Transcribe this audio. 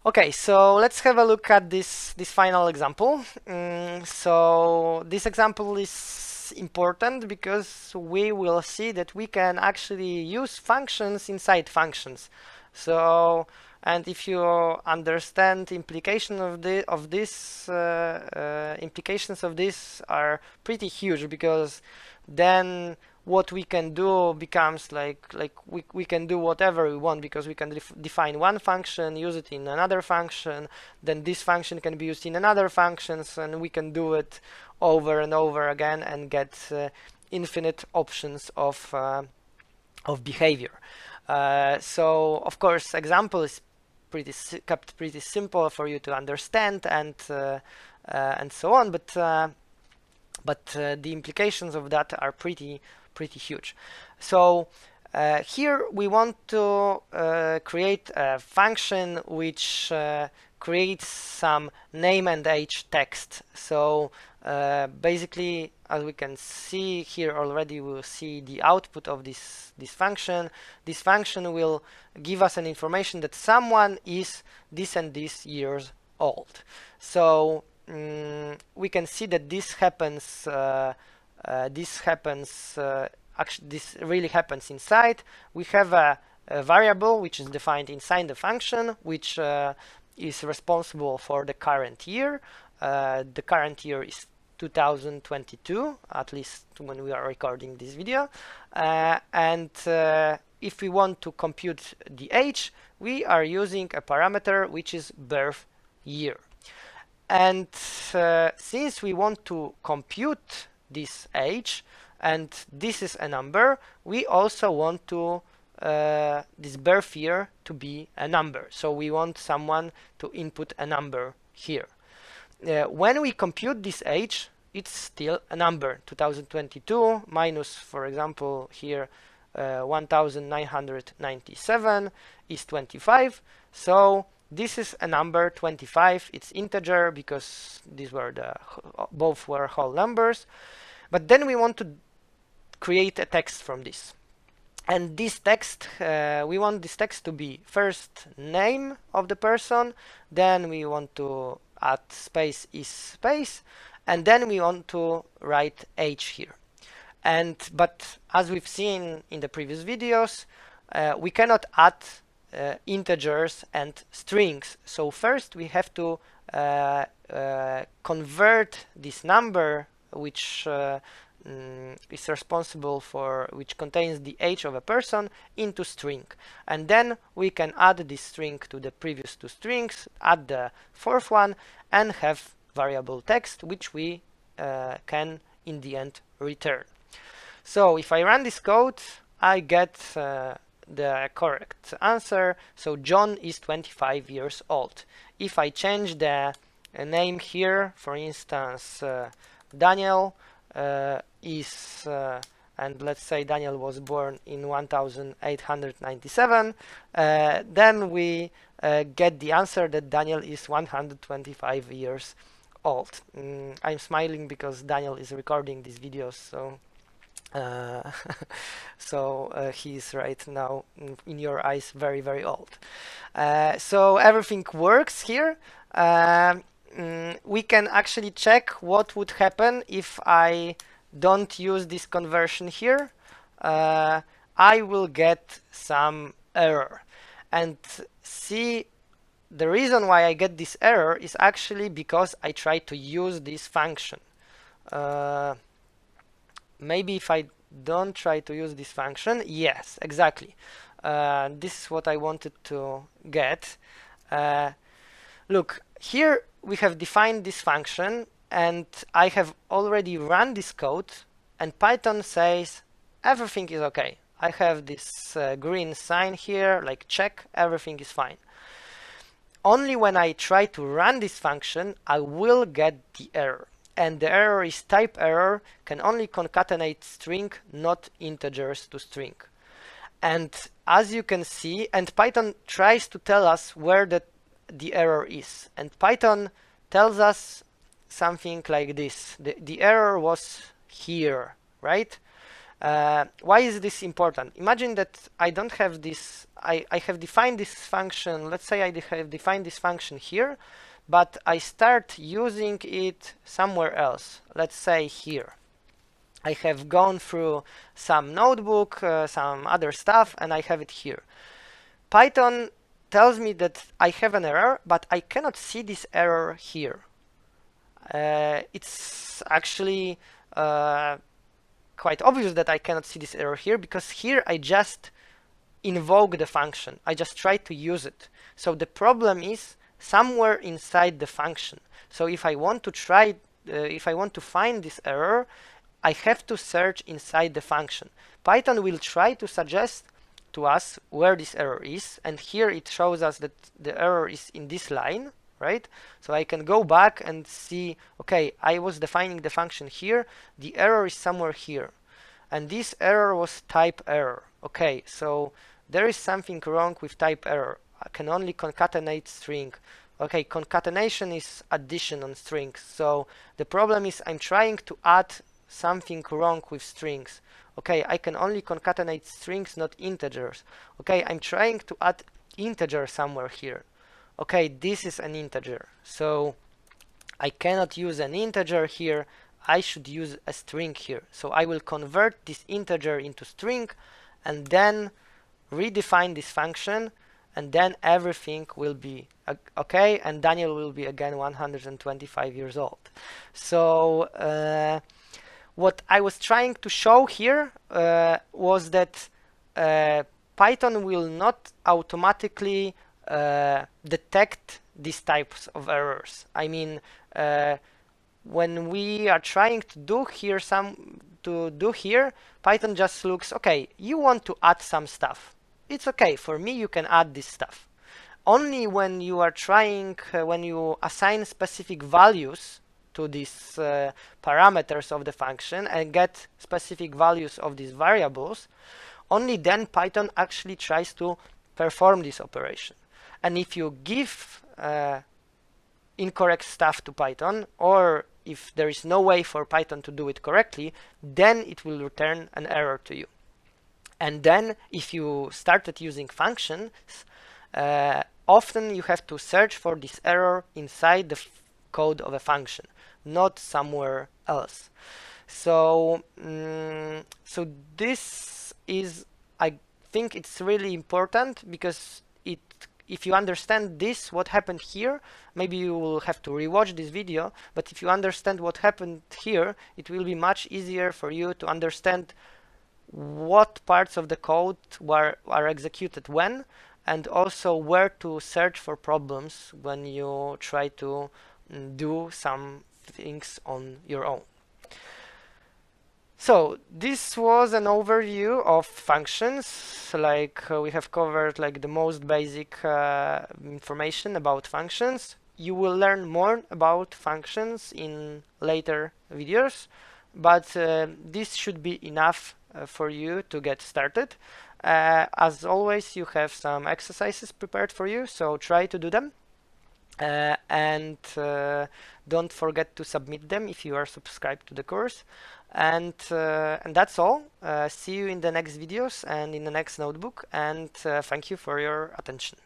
Okay, so let's have a look at this final example. So this example is important because we will see that we can actually use functions inside functions. So, and if you understand implication of this implications of this are pretty huge, because then what we can do becomes like we can do whatever we want, because we can define one function, use it in another function, then this function can be used in another functions, and we can do it over and over again and get infinite options of behavior. So of course example is kept pretty simple for you to understand and so on, but the implications of that are pretty huge. So here we want to create a function which creates some name and age text. So basically, as we can see here already, we'll see the output of this function. This function will give us an information that someone is this and this years old. So we can see that this happens. Actually, this really happens inside. We have a variable which is defined inside the function, which is responsible for the current year. The current year is 2022, at least when we are recording this video. And if we want to compute the age, we are using a parameter which is birth year. And since we want to compute this age, and this is a number, we also want to this birth year to be a number. So we want someone to input a number here. When we compute this age, it's still a number. 2022 minus, for example, here 1997 is 25. So this is a number 25. It's integer because these were both were whole numbers. But then we want to create a text from this. And this text, we want this text to be first name of the person, then we want to add space is space, and then we want to write age here. But as we've seen in the previous videos, we cannot add integers and strings. So first we have to convert this number, which is responsible for, which contains the age of a person, into string, and then we can add this string to the previous two strings, add the fourth one, and have variable text, which we can in the end return. So if I run this code, I get the correct answer. So John is 25 years old. If I change the name here, for instance, Daniel is, and let's say Daniel was born in 1897, then we get the answer that Daniel is 125 years old. I'm smiling because Daniel is recording these videos, so he's right now in your eyes very old. So everything works here. We can actually check what would happen if I don't use this conversion here. I will get some error, and see, the reason why I get this error is actually because I try to use this function. Maybe if I don't try to use this function, yes, exactly. This is what I wanted to get. Look, here we have defined this function, and I have already run this code, and Python says everything is okay. I have this green sign here, like check, everything is fine. Only when I try to run this function, I will get the error. And the error is type error, can only concatenate string, not integers to string. And as you can see, and Python tries to tell us where the error is. And Python tells us something like this. The error was here, right? Why is this important? Imagine that I don't have this, I have defined this function, let's say I have defined this function here, but I start using it somewhere else, let's say here. I have gone through some notebook, some other stuff, and I have it here. Python tells me that I have an error, but I cannot see this error here. It's actually quite obvious that I cannot see this error here, because here I just invoke the function. I just try to use it. So the problem is somewhere inside the function. So if I want to if I want to find this error, I have to search inside the function. Python will try to suggest to us where this error is, and here it shows us that the error is in this line, right? So I can go back and see, okay, I was defining the function here, the error is somewhere here, and this error was type error. Okay, so there is something wrong with type error. I can only concatenate string. Okay, concatenation is addition on strings, so the problem is I'm trying to add something wrong with strings. Okay, I can only concatenate strings, not integers. Okay, I'm trying to add integer somewhere here. Okay, this is an integer, so I cannot use an integer here. I should use a string here. So I will convert this integer into string and then redefine this function, and then everything will be okay, and Daniel will be again 125 years old. So what I was trying to show here was that Python will not automatically detect these types of errors. I mean, when we are trying to do here Python just looks, okay, you want to add some stuff. It's okay, for me you can add this stuff. Only when you are trying, when you assign specific values to these parameters of the function and get specific values of these variables, only then Python actually tries to perform this operation. And if you give incorrect stuff to Python, or if there is no way for Python to do it correctly, then it will return an error to you. And then if you started using functions, often you have to search for this error inside the code of a function, not somewhere else. So so this is, I think it's really important, because if you understand this, what happened here, maybe you will have to rewatch this video, but if you understand what happened here, it will be much easier for you to understand what parts of the code are executed when, and also where to search for problems when you try to do some things on your own. So this was an overview of functions. Like we have covered like the most basic information about functions. You will learn more about functions in later videos, but this should be enough for you to get started. As always, you have some exercises prepared for you, so try to do them. And don't forget to submit them if you are subscribed to the course. And that's all. See you in the next videos and in the next notebook, and thank you for your attention.